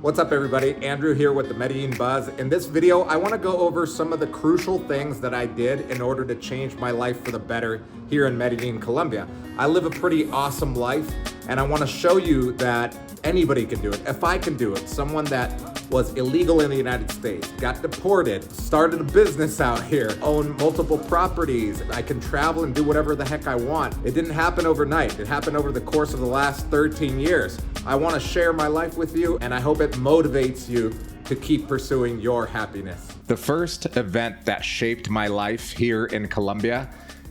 What's up everybody? Andrew here with the Medellin Buzz. In this video, I want to go over some of the crucial things that I did in order to change my life for the better here in Medellin, Colombia. I live a pretty awesome life and I want to show you that anybody can do it. If I can do it, someone that was illegal in the United States, got deported, started a business out here, owned multiple properties, I can travel and do whatever the heck I want. It didn't happen overnight. It happened over the course of the last 13 years. I want to share my life with you and I hope it motivates you to keep pursuing your happiness. The first event that shaped my life here in Colombia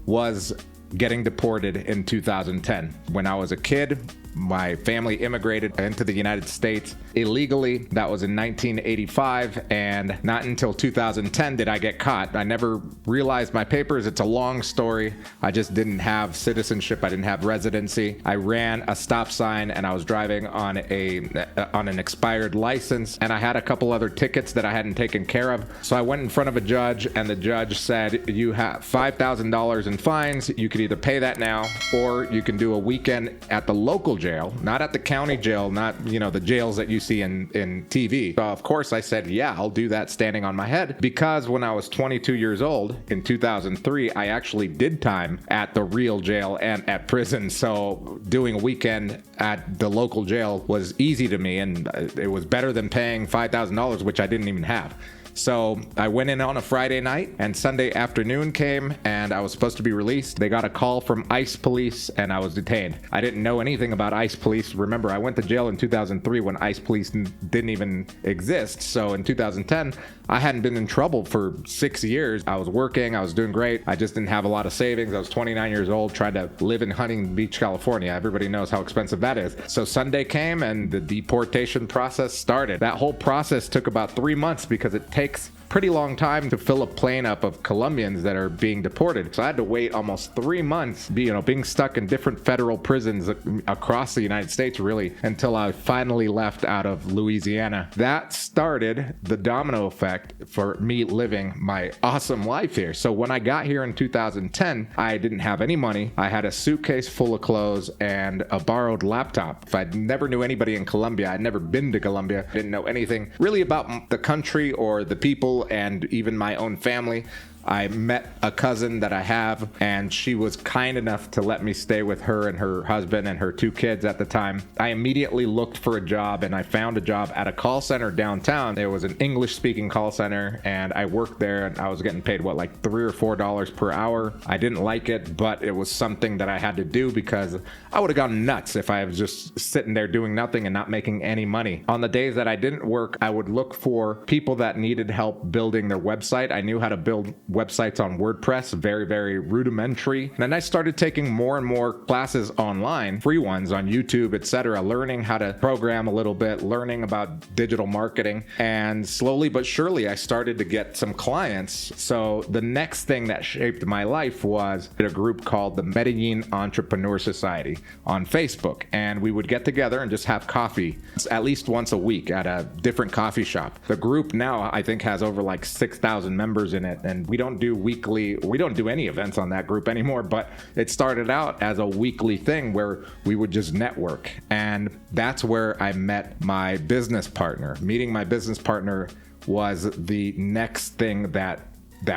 was getting deported in 2010. When I was a kid, my family immigrated into the United States illegally. That was in 1985, and not until 2010 did I get caught. I never realized my papers. It's a long story. I just didn't have citizenship. I didn't have residency. I ran a stop sign and I was driving on an expired license, and I had a couple other tickets that I hadn't taken care of. So I went in front of a judge and the judge said, you have $5,000 in fines. You could either pay that now or you can do a weekend at the local jail, not at the county jail, not, the jails that you see in TV. So of course I said, yeah, I'll do that standing on my head, because when I was 22 years old in 2003, I actually did time at the real jail and at prison. So doing a weekend at the local jail was easy to me, and it was better than paying $5,000, which I didn't even have. So I went in on a Friday night and Sunday afternoon came and I was supposed to be released. They got a call from ICE police and I was detained. I didn't know anything about ICE police. Remember, I went to jail in 2003 when ICE police didn't even exist. So in 2010, I hadn't been in trouble for 6 years. I was working, I was doing great. I just didn't have a lot of savings. I was 29 years old, tried to live in Huntington Beach, California. Everybody knows how expensive that is. So Sunday came and the deportation process started. That whole process took about 3 months because it takes pretty long time to fill a plane up of Colombians that are being deported. So I had to wait almost 3 months, being stuck in different federal prisons across the United States, really, until I finally left out of Louisiana. That started the domino effect for me living my awesome life here. So when I got here in 2010, I didn't have any money. I had a suitcase full of clothes and a borrowed laptop. If I never knew anybody in Colombia, I'd never been to Colombia, didn't know anything really about the country or the people and even my own family. I met a cousin that I have, and she was kind enough to let me stay with her and her husband and her 2 kids at the time. I immediately looked for a job, and I found a job at a call center downtown. It was an English-speaking call center, and I worked there, and I was getting paid, like $3 or $4 per hour. I didn't like it, but it was something that I had to do because I would have gone nuts if I was just sitting there doing nothing and not making any money. On the days that I didn't work, I would look for people that needed help building their website. I knew how to build websites on WordPress, very, very rudimentary. And then I started taking more and more classes online, free ones on YouTube, etc., learning how to program a little bit, learning about digital marketing. And slowly but surely, I started to get some clients. So the next thing that shaped my life was a group called the Medellin Entrepreneur Society on Facebook. And we would get together and just have coffee at least once a week at a different coffee shop. The group now, I think, has over 6,000 members in it. And we don't do any events on that group anymore, but it started out as a weekly thing where we would just network. And that's where I met my business partner. Meeting my business partner was the next thing that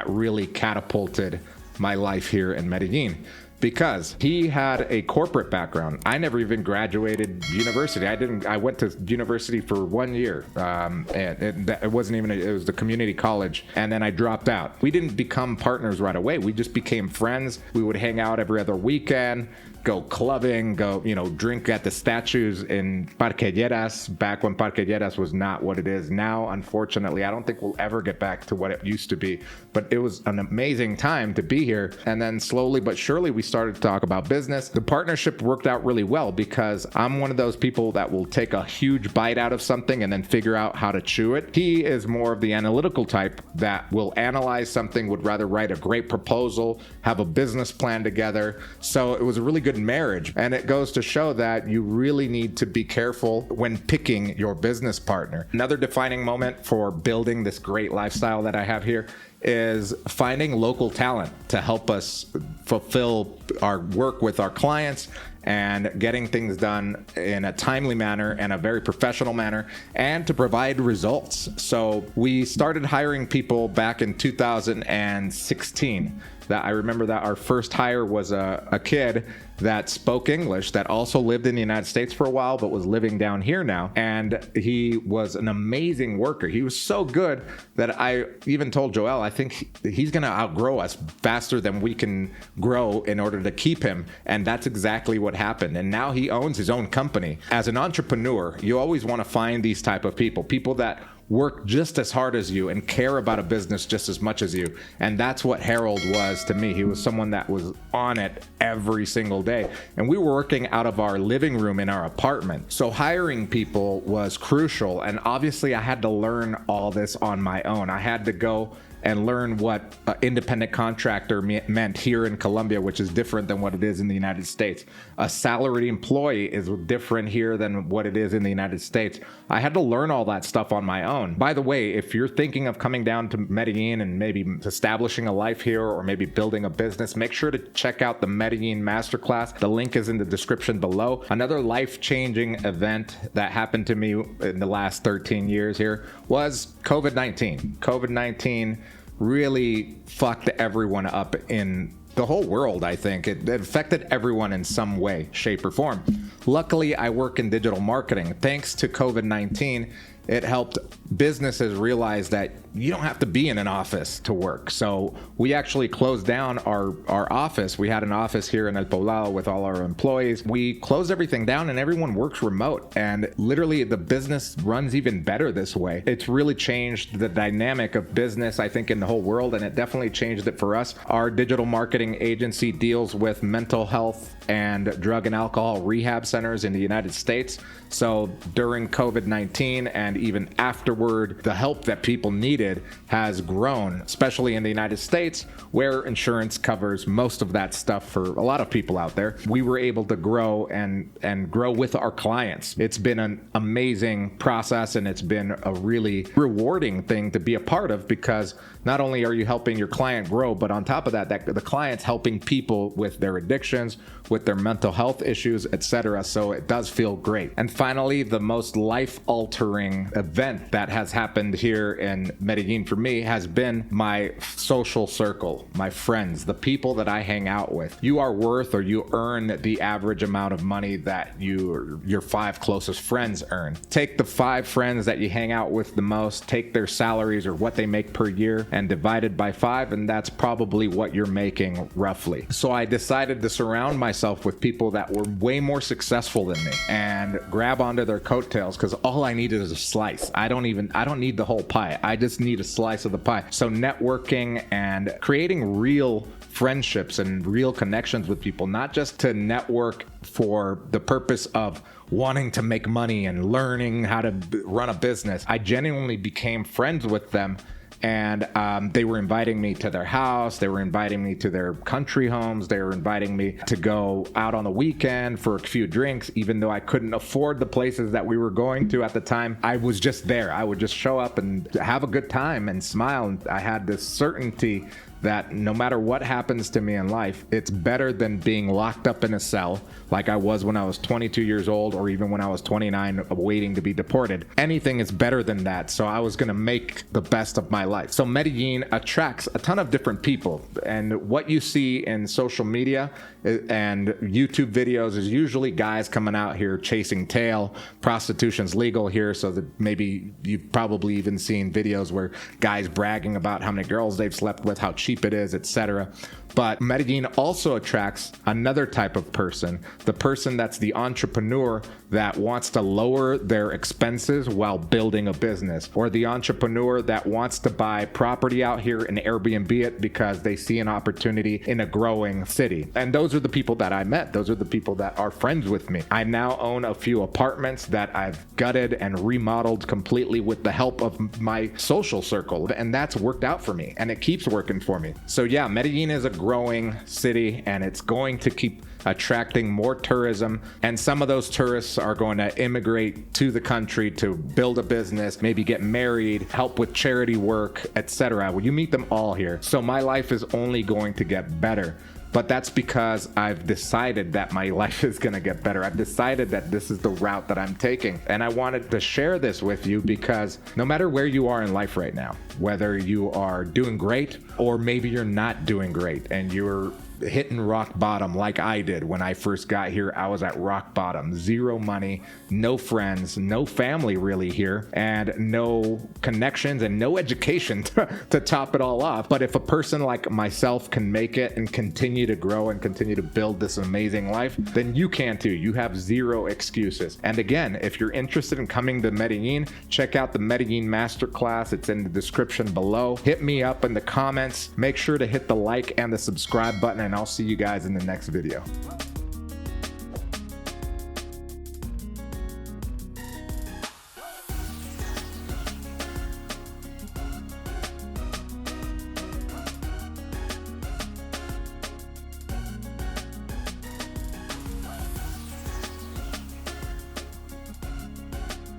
really catapulted my life here in Medellin, because he had a corporate background. I never even graduated university. I went to university for 1 year. And it wasn't even, it was the community college. And then I dropped out. We didn't become partners right away. We just became friends. We would hang out every other weekend, go clubbing, go, drink at the statues in Parque Lleras, back when Parque Lleras was not what it is now. Unfortunately, I don't think we'll ever get back to what it used to be, but it was an amazing time to be here. And then slowly but surely, we started to talk about business. The partnership worked out really well because I'm one of those people that will take a huge bite out of something and then figure out how to chew it. He is more of the analytical type that will analyze something, would rather write a great proposal, have a business plan together. So it was a really good marriage. And it goes to show that you really need to be careful when picking your business partner. Another defining moment for building this great lifestyle that I have here is finding local talent to help us fulfill our work with our clients and getting things done in a timely manner and a very professional manner, and to provide results. So we started hiring people back in 2016. That I remember that our first hire was a kid that spoke English, that also lived in the United States for a while, but was living down here now. And he was an amazing worker. He was so good that I even told Joel, I think he's going to outgrow us faster than we can grow in order to keep him. And that's exactly what happened. And now he owns his own company. As an entrepreneur, you always want to find these type of people that work just as hard as you and care about a business just as much as you. And that's what Harold was to me. He was someone that was on it every single day. And we were working out of our living room in our apartment. So hiring people was crucial. And obviously I had to learn all this on my own. I had to go and learn what independent contractor meant here in Colombia, which is different than what it is in the United States. A salaried employee is different here than what it is in the United States. I had to learn all that stuff on my own. By the way, if you're thinking of coming down to Medellin and maybe establishing a life here or maybe building a business, make sure to check out the Medellin Masterclass. The link is in the description below. Another life-changing event that happened to me in the last 13 years here was COVID-19. COVID-19 really fucked everyone up in the whole world. I think it affected everyone in some way, shape, or form. Luckily, I work in digital marketing. Thanks to COVID-19, it helped businesses realize that you don't have to be in an office to work. So we actually closed down our office. We had an office here in El Poblado with all our employees. We closed everything down and everyone works remote. And literally the business runs even better this way. It's really changed the dynamic of business, I think, in the whole world. And it definitely changed it for us. Our digital marketing agency deals with mental health and drug and alcohol rehab centers in the United States. So during COVID-19 and even afterward, the help that people needed has grown, especially in the United States, where insurance covers most of that stuff for a lot of people out there. We were able to grow and grow with our clients. It's been an amazing process, and it's been a really rewarding thing to be a part of, because not only are you helping your client grow, but on top of that, the client's helping people with their addictions, with their mental health issues, etc. So it does feel great. And finally, the most life-altering event that has happened here in Medellin for me has been my social circle, my friends, the people that I hang out with. You are worth, or you earn, the average amount of money that your 5 closest friends earn. Take the 5 friends that you hang out with the most, take their salaries or what they make per year, and divide it by 5, and that's probably what you're making roughly. So I decided to surround myself with people that were way more successful than me and grab onto their coattails, because all I needed is a slice. I don't need the whole pie. I just need a slice of the pie. So networking and creating real friendships and real connections with people, not just to network for the purpose of wanting to make money and learning how to run a business. I genuinely became friends with them. And they were inviting me to their house. They were inviting me to their country homes. They were inviting me to go out on the weekend for a few drinks, even though I couldn't afford the places that we were going to at the time. I was just there. I would just show up and have a good time and smile. And I had this certainty that no matter what happens to me in life, it's better than being locked up in a cell like I was when I was 22 years old, or even when I was 29 waiting to be deported. Anything is better than that. So I was going to make the best of my life. So Medellin attracts a ton of different people, and what you see in social media and YouTube videos is usually guys coming out here chasing tail. Prostitution's legal here, so that maybe you've probably even seen videos where guys bragging about how many girls they've slept with, how cheap it is, etc. But Medellin also attracts another type of person, the person that's the entrepreneur that wants to lower their expenses while building a business, or the entrepreneur that wants to buy property out here and Airbnb it because they see an opportunity in a growing city. And those are the people that I met. Those are the people that are friends with me. I now own a few apartments that I've gutted and remodeled completely with the help of my social circle, and that's worked out for me, and it keeps working for me. So yeah, Medellin is a growing city, and it's going to keep attracting more tourism, and some of those tourists are going to immigrate to the country to build a business, maybe get married, help with charity work, etc. Well, you meet them all here. So my life is only going to get better. but that's because I've decided that my life is gonna get better. I've decided that this is the route that I'm taking. And I wanted to share this with you because no matter where you are in life right now, whether you are doing great or maybe you're not doing great and you're hitting rock bottom like I did when I first got here. I was at rock bottom, zero money, no friends, no family really here, and no connections and no education to top it all off. But if a person like myself can make it and continue to grow and continue to build this amazing life, then you can too. You have zero excuses. And again, if you're interested in coming to Medellin, check out the Medellin Masterclass. It's in the description below. Hit me up in the comments. Make sure to hit the like and the subscribe button, and I'll see you guys in the next video.